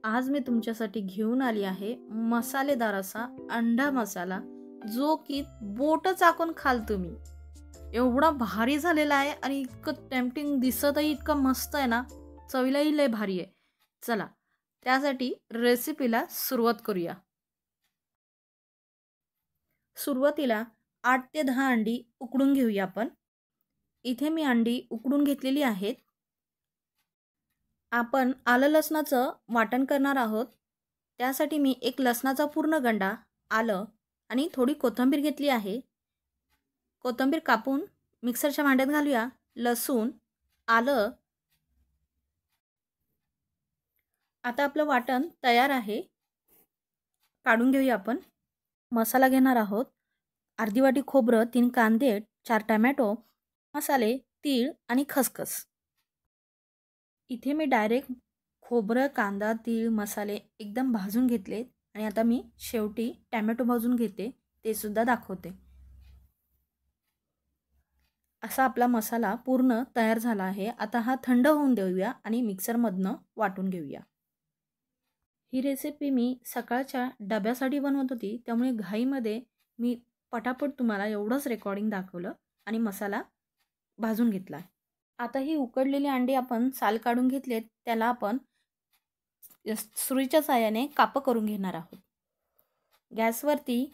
आज मी तुमच्यासाठी घेऊन आली आहे मसालेदार असा अंडा मसाला, जो की बोट चाकून खाल तुम्ही. एवढा भारी झालेला आहे आणि इतकं टेम्प्टिंग दिसतही इतकं मस्त आहे ना, चवीलाही लय भारी आहे. चला, त्यासाठी रेसिपीला सुरुवात करूया. सुरुवातीला 8 ते 10 अंडी उकडून घेऊया आपण. इथे मी अंडी उकडून घेतलेली आहेत. आपण आलं लसणाचं वाटण करणार आहोत. त्यासाठी मी एक लसणाचा पूर्ण गंडा, आलं आणि थोडी कोथिंबीर घेतली आहे. कोथिंबीर कापून मिक्सरच्या भांड्यात घालूया. लसूण, आलं. आता आपलं वाटण तयार आहे. काढून घेऊया आपण. मसाला घेणार आहोत. अर्धी वाटी खोबरं, 3 कांदे, 4 टमॅटो, मसाले, तीळ आणि खसखस. इथे मी डायरेक्ट खोबरं, कांदा, तीळ, मसाले एकदम भाजून घेतले आणि आता मी शेवटी टमॅटो भाजून घेते, ते सुद्धा दाखवते. असा आपला मसाला पूर्ण तयार झाला आहे. आता हा थंड होऊन देऊया आणि मिक्सरमधनं वाटून घेऊया. ही रेसिपी मी सकाळच्या डब्यासाठी बनवत होती, त्यामुळे घाईमध्ये मी पटापट तुम्हाला एवढंच रेकॉर्डिंग दाखवलं आणि मसाला भाजून घेतला. आता ही उकडलेली अंडी आपण साल काढून घेतलेत, त्याला आपण सुरीच्या साहाय्याने कापं करून घेणार आहोत. गॅसवरती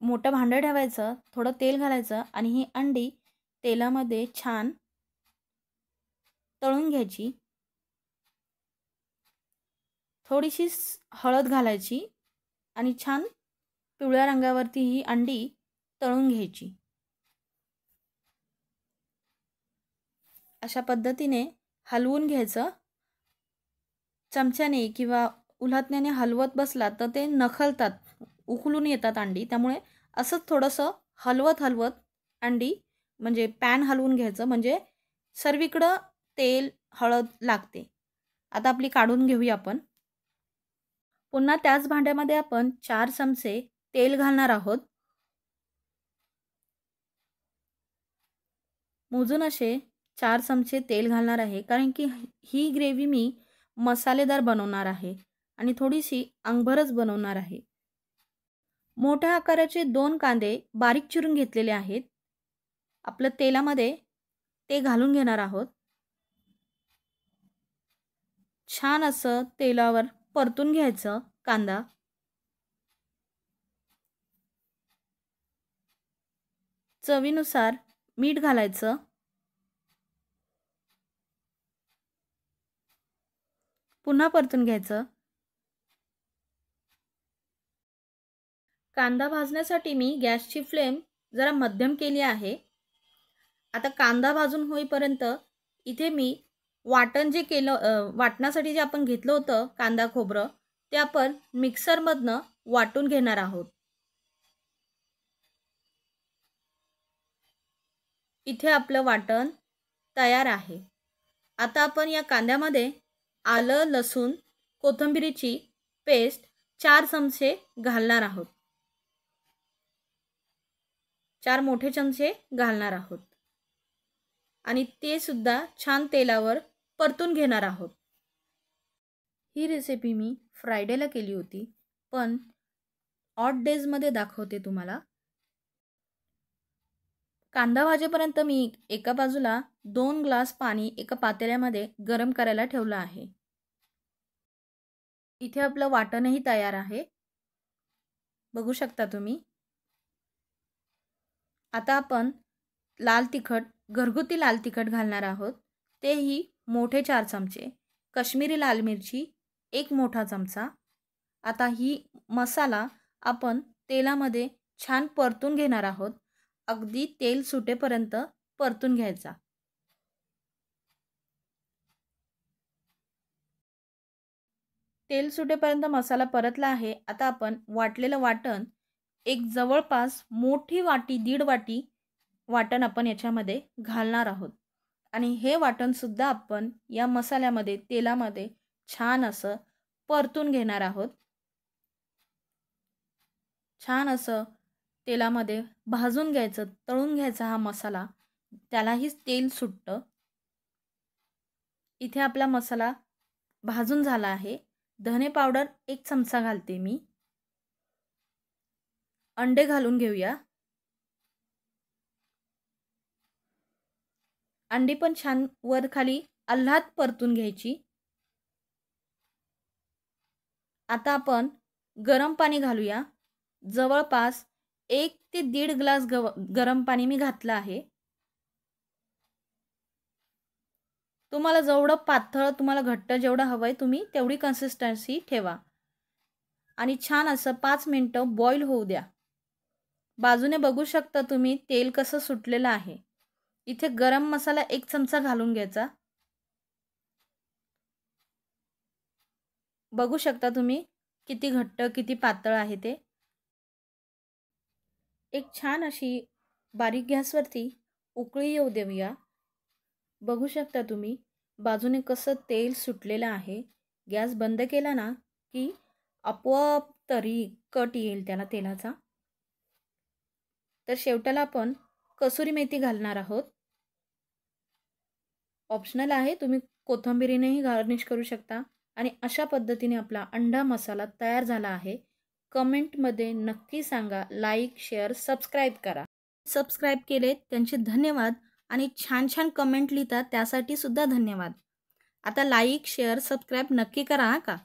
मोठं भांडं ठेवायचं, थोडं तेल घालायचं आणि ही अंडी तेलामध्ये छान तळून घ्यायची. थोडीशी हळद घालायची आणि छान पिवळ्या रंगावरती ही अंडी तळून घ्यायची. अशा पद्धतीने हलवून घ्यायचं. चमच्याने किंवा उलथण्याने हलवत बसला तर ते नखलतात, उकलून येतात अंडी. त्यामुळे असंच थोडंसं हलवत हलवत अंडी म्हणजे पॅन हलवून घ्यायचं, म्हणजे सर्वीकडं तेल हळद लागते. आता आपली काढून घेऊया आपण. पुन्हा त्याच भांड्यामध्ये आपण 4 चमचे तेल घालणार आहोत. मोजून असे 4 चमचे तेल घालणार आहे, कारण की ही ग्रेव्ही मी मसालेदार बनवणार आहे आणि थोडीशी अंगभरच बनवणार आहे. मोठ्या आकाराचे 2 कांदे बारीक चिरून घेतलेले आहेत. आपलं तेलामध्ये ते घालून घेणार आहोत. छान असं तेलावर परतून घ्यायचं कांदा. चवीनुसार मीठ घालायचं. पुन्हा परतून घ्यायचं. कांदा भाजण्यासाठी मी गॅसची फ्लेम जरा मध्यम केली आहे. आता कांदा भाजून होईपर्यंत इथे मी वाटण जे केलं, वाटण्यासाठी जे आपण घेतलं होतं कांदा खोबरं, ते आपण मिक्सरमधनं वाटून घेणार आहोत. इथे आपलं वाटण तयार आहे. आता आपण या कांद्यामध्ये आलं, लसूण, कोथिंबीरीची पेस्ट 4 चमचे घालणार आहोत. 4 मोठे चमचे घालणार आहोत आणि ते सुद्धा छान तेलावर परतून घेणार आहोत. ही रेसिपी मी फ्रायडेला केली होती, पण ऑड डेजमध्ये दाखवते तुम्हाला. कांदा भाजेपर्यंत मी एका बाजूला 2 ग्लास पाणी एका पातेल्यामध्ये गरम करायला ठेवलं आहे. इथे आपलं वाटणही तयार आहे, बघू शकता तुम्ही. आता आपण लाल तिखट, घरगुती लाल तिखट घालणार आहोत, तेही मोठे 4 चमचे. काश्मीरी लाल मिरची 1 मोठा चमचा. आता ही मसाला आपण तेलामध्ये छान परतून घेणार आहोत. अगदी तेल सुटेपर्यंत परतून घ्यायचा. तेल सुटेपर्यंत मसाला परतला आहे. आता आपण वाटलेलं वाटण, एक जवळपास मोठी वाटी, 1.5 वाटी वाटण आपण याच्यामध्ये घालणार आहोत आणि हे वाटणसुद्धा आपण या मसाल्यामध्ये, तेलामध्ये छान असं परतून घेणार आहोत. छान असं तेलामध्ये भाजून घ्यायचं, तळून घ्यायचा हा मसाला, त्यालाही तेल सुटतं. इथे आपला मसाला भाजून झाला आहे. धने पावडर 1 चमचा घालते मी. अंडे घालून घेऊया. अंडी पण छान वर खाली आल्हाद परतून घ्यायची. आता आपण गरम पाणी घालूया. जवळपास 1 ते 1.5 ग्लास गरम पाणी मी घातलं आहे. तुम्हाला जेवढं पातळ, तुम्हाला घट्ट जेवढं हवंय तुम्ही तेवढी कन्सिस्टन्सी ठेवा आणि छान असं 5 मिनिटं बॉईल होऊ द्या. बाजूने बघू शकता तुम्ही तेल कसं सुटलेलं आहे. इथे गरम मसाला 1 चमचा घालून घ्यायचा. बघू शकता तुम्ही किती घट्ट किती पातळ आहे ते. एक छान अशी बारीक गॅसवरती उकळी येऊ देऊया. बघू शकता तुम्ही बाजूने कसं तेल सुटलेलं आहे. गॅस बंद केला ना की आपोआप तरी कट येईल त्याला तेलाचा. तर शेवटाला आपण कसुरी मेथी घालणार आहोत. ऑप्शनल आहे, तुम्ही कोथिंबीरीनेही गार्निश करू शकता. आणि अशा पद्धतीने आपला अंडा मसाला तयार झाला आहे. कमेंटमध्ये नक्की सांगा. लाईक, शेअर, सबस्क्राईब करा. सबस्क्राईब केले त्यांचे धन्यवाद आणि छान छान कमेंट लिहितात त्यासाठी सुद्धा धन्यवाद. आता लाईक, शेअर, सबस्क्राईब नक्की करा का.